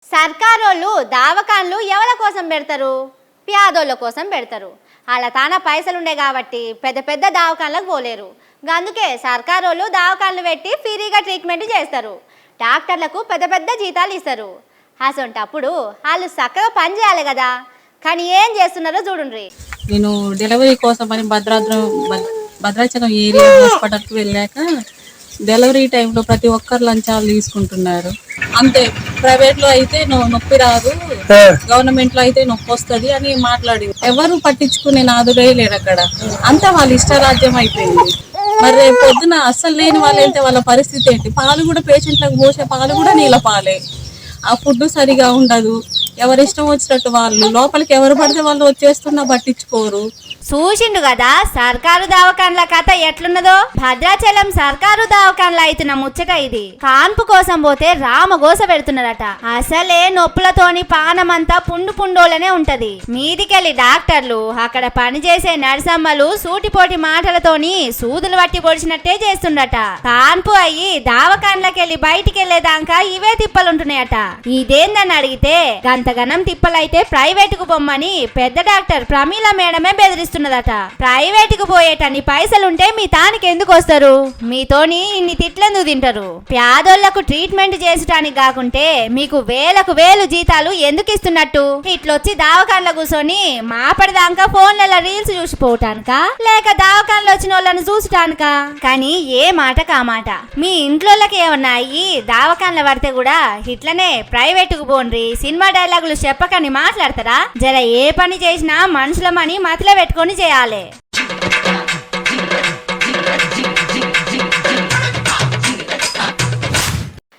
సర్కారోళ్ళు దావకాన్లు ఎవల కోసం పెడతారు? ప్యాదోళ్ళ కోసం పెడతారు. అలా తాన పైసలుండే కాబట్టి పెద్ద పెద్ద దావకాన్లకు పోలేరు. అందుకే సర్కారోళ్ళు దావకాన్లు పెట్టి ఫ్రీగా ట్రీట్మెంట్ చేస్తారు. డాక్టర్లకు పెద్ద పెద్ద జీతాలు ఇస్తారు. అసొంటప్పుడు వాళ్ళు చక్కగా పని చేయాలి కదా. కానీ ఏం చేస్తున్నారో చూడండి. నేను డెలివరీ కోసం అని భద్రాచలం ఏరియా హాస్పిటల్కి వెళ్ళాక డెలివరీ టైంలో ప్రతి ఒక్కరు లంచాలు తీసుకుంటున్నారు. అంతే, ప్రైవేట్లో అయితే నొప్పి రాదు, గవర్నమెంట్లో అయితే నొప్పి వస్తుంది అని మాట్లాడింది. ఎవరు పట్టించుకునే నాదుడే లేరు అక్కడ. అంతా వాళ్ళ ఇష్టరాజ్యం అయిపోయింది. మరి రేపు పొద్దున అస్సలు లేని వాళ్ళు వెళ్తే వాళ్ళ పరిస్థితి ఏంటి? పాలు కూడా పేషెంట్లకు పోసే పాలు కూడా నీళ్ళ పాలే. ఆ ఫుడ్ సరిగా ఉండదు. ఎవరి ఇష్టం వచ్చినట్టు వాళ్ళు లోపలికి ఎవరు పడితే వాళ్ళు వచ్చేస్తున్నా పట్టించుకోరు. చూసిండు కదా సర్కారు దవాఖాన్ల కథ ఎట్లున్నదో. భద్రాచలం సర్కారు దవాఖాన్ల అయితున్న ముచ్చట ఇది. కాన్పు కోసం పోతే రామగోస పెడుతున్నారట. అసలే నొప్పులతోని పానమంతా పుండోలనే ఉంటది. మీదికెళ్ళి డాక్టర్లు, అక్కడ పనిచేసే నర్సమ్మలు సూటిపోటి మాటలతోని సూదులు పట్టి పొడిచినట్టే చేస్తుండట. కాన్పు అయ్యి దవాఖాన్లకెళ్ళి బయటికి వెళ్లేదాకా ఇవే తిప్పలుంటున్నాయట. ఇదేందని అడిగితే గంతగనం తిప్పలైతే ప్రైవేట్ కు పొమ్మని పెద్ద డాక్టర్ ప్రమీల మేడమే బెదిరిస్తున్నదట. ప్రైవేట్ కు పోయేటన్ని పైసలుంటే మీ తానికి ఎందుకు వస్తారు? మీతోని ఇన్ని తిట్లెందుకు తింటారు? పేదోళ్లకు ట్రీట్మెంట్ చేసటానికి కాకుంటే మీకు వేలకు వేలు జీతాలు ఎందుకు ఇస్తున్నట్టు? ఇట్లొచ్చి దావకాన్ల కూర్చొని మాపడదాకా ఫోన్లలో రీల్స్ చూసిపోవటానికా, లేక దావకాన్లు వచ్చిన వాళ్ళని చూసటానికా? కానీ ఏ మాట కామాట మీ ఇంట్లోకి ఏమన్నా అయ్యి దావకాన్ల పడితే కూడా ఇట్లనే ప్రైవేట్ కు పోండ్రి, సినిమా డైలాగులు చెప్పకని మాట్లాడతారా? జర ఏ పని చేసినా మనుషులమని మతిలో పెట్టుకొని చేయాలి.